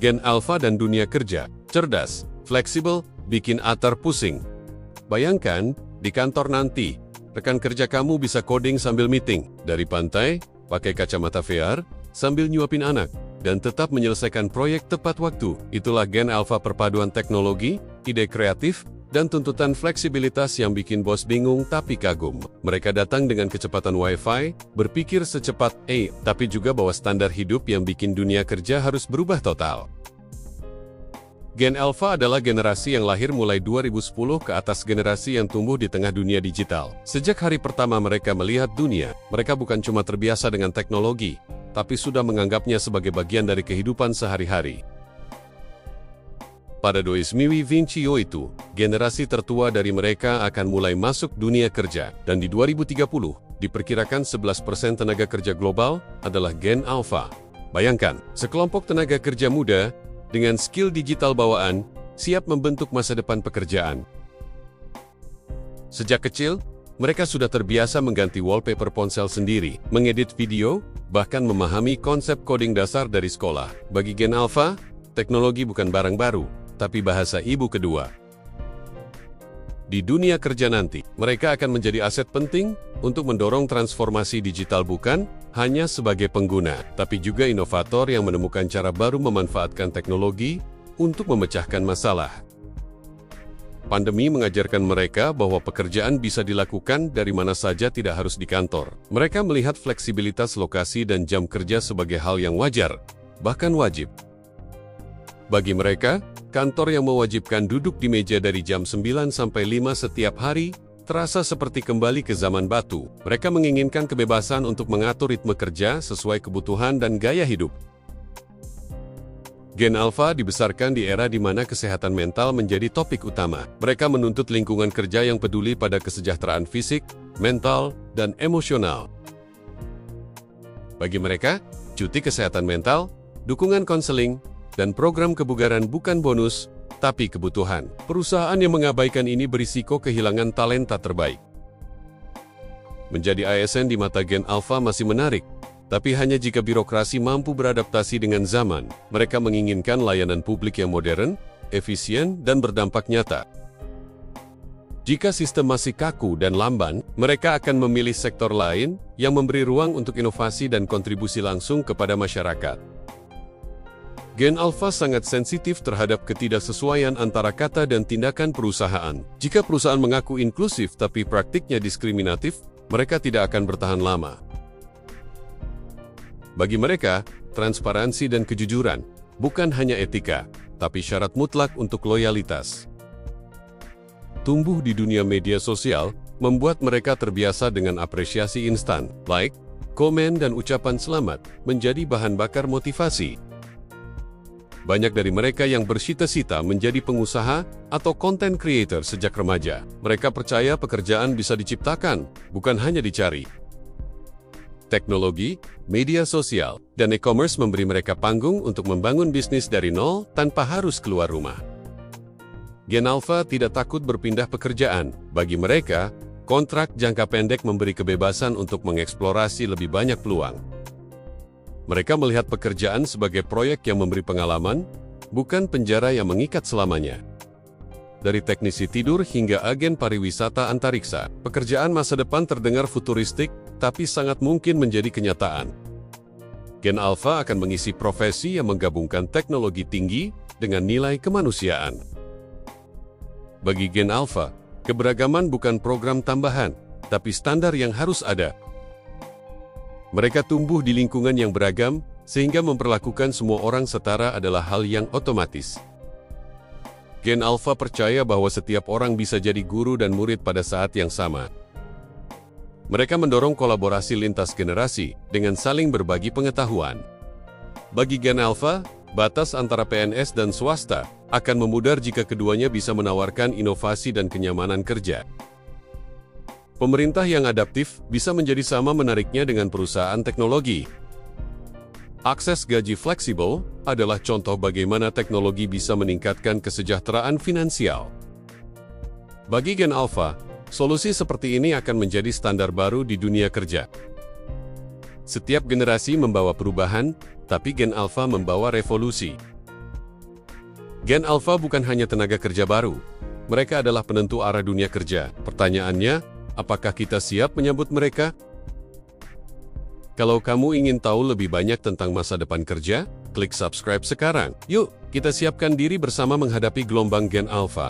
Gen Alpha dan dunia kerja, cerdas, fleksibel, bikin atar pusing. Bayangkan, di kantor nanti, rekan kerja kamu bisa coding sambil meeting, dari pantai, pakai kacamata VR, sambil nyuapin anak, dan tetap menyelesaikan proyek tepat waktu. Itulah Gen Alpha, perpaduan teknologi, ide kreatif, dan tuntutan fleksibilitas yang bikin bos bingung tapi kagum. Mereka datang dengan kecepatan Wi-Fi, berpikir secepat AI, tapi juga bawa standar hidup yang bikin dunia kerja harus berubah total. Gen Alpha adalah generasi yang lahir mulai 2010 ke atas, generasi yang tumbuh di tengah dunia digital. Sejak hari pertama mereka melihat dunia, mereka bukan cuma terbiasa dengan teknologi, tapi sudah menganggapnya sebagai bagian dari kehidupan sehari-hari. Pada 2020 itu, generasi tertua dari mereka akan mulai masuk dunia kerja, dan di 2030, diperkirakan 11% tenaga kerja global adalah Gen Alpha. Bayangkan, sekelompok tenaga kerja muda, dengan skill digital bawaan, siap membentuk masa depan pekerjaan. Sejak kecil, mereka sudah terbiasa mengganti wallpaper ponsel sendiri, mengedit video, bahkan memahami konsep coding dasar dari sekolah. Bagi Gen Alpha, teknologi bukan barang baru, tapi bahasa ibu kedua. Di dunia kerja nanti, mereka akan menjadi aset penting untuk mendorong transformasi digital, bukan hanya sebagai pengguna, tapi juga inovator yang menemukan cara baru memanfaatkan teknologi untuk memecahkan masalah. Pandemi mengajarkan mereka bahwa pekerjaan bisa dilakukan dari mana saja, tidak harus di kantor. Mereka melihat fleksibilitas lokasi dan jam kerja sebagai hal yang wajar, bahkan wajib. Bagi mereka, kantor yang mewajibkan duduk di meja dari jam 9 sampai 5 setiap hari, terasa seperti kembali ke zaman batu. Mereka menginginkan kebebasan untuk mengatur ritme kerja sesuai kebutuhan dan gaya hidup. Gen Alpha dibesarkan di era di mana kesehatan mental menjadi topik utama. Mereka menuntut lingkungan kerja yang peduli pada kesejahteraan fisik, mental, dan emosional. Bagi mereka, cuti kesehatan mental, dukungan konseling, dan program kebugaran bukan bonus, tapi kebutuhan. Perusahaan yang mengabaikan ini berisiko kehilangan talenta terbaik. Menjadi ASN di mata Gen Alpha masih menarik, tapi hanya jika birokrasi mampu beradaptasi dengan zaman. Mereka menginginkan layanan publik yang modern, efisien, dan berdampak nyata. Jika sistem masih kaku dan lamban, mereka akan memilih sektor lain yang memberi ruang untuk inovasi dan kontribusi langsung kepada masyarakat. Gen Alpha sangat sensitif terhadap ketidaksesuaian antara kata dan tindakan perusahaan. Jika perusahaan mengaku inklusif tapi praktiknya diskriminatif, mereka tidak akan bertahan lama. Bagi mereka, transparansi dan kejujuran bukan hanya etika, tapi syarat mutlak untuk loyalitas. Tumbuh di dunia media sosial membuat mereka terbiasa dengan apresiasi instan, like, komen, dan ucapan selamat menjadi bahan bakar motivasi. Banyak dari mereka yang bercita-cita menjadi pengusaha atau content creator sejak remaja. Mereka percaya pekerjaan bisa diciptakan, bukan hanya dicari. Teknologi, media sosial, dan e-commerce memberi mereka panggung untuk membangun bisnis dari nol tanpa harus keluar rumah. Gen Alpha tidak takut berpindah pekerjaan. Bagi mereka, kontrak jangka pendek memberi kebebasan untuk mengeksplorasi lebih banyak peluang. Mereka melihat pekerjaan sebagai proyek yang memberi pengalaman, bukan penjara yang mengikat selamanya. Dari teknisi tidur hingga agen pariwisata antariksa, pekerjaan masa depan terdengar futuristik, tapi sangat mungkin menjadi kenyataan. Gen Alpha akan mengisi profesi yang menggabungkan teknologi tinggi dengan nilai kemanusiaan. Bagi Gen Alpha, keberagaman bukan program tambahan, tapi standar yang harus ada. Mereka tumbuh di lingkungan yang beragam, sehingga memperlakukan semua orang setara adalah hal yang otomatis. Gen Alpha percaya bahwa setiap orang bisa jadi guru dan murid pada saat yang sama. Mereka mendorong kolaborasi lintas generasi dengan saling berbagi pengetahuan. Bagi Gen Alpha, batas antara PNS dan swasta akan memudar jika keduanya bisa menawarkan inovasi dan kenyamanan kerja. Pemerintah yang adaptif bisa menjadi sama menariknya dengan perusahaan teknologi. Akses gaji fleksibel adalah contoh bagaimana teknologi bisa meningkatkan kesejahteraan finansial. Bagi Gen Alpha, solusi seperti ini akan menjadi standar baru di dunia kerja. Setiap generasi membawa perubahan, tapi Gen Alpha membawa revolusi. Gen Alpha bukan hanya tenaga kerja baru. Mereka adalah penentu arah dunia kerja. Pertanyaannya, apakah kita siap menyambut mereka? Kalau kamu ingin tahu lebih banyak tentang masa depan kerja, klik subscribe sekarang. Yuk, kita siapkan diri bersama menghadapi gelombang Gen Alpha.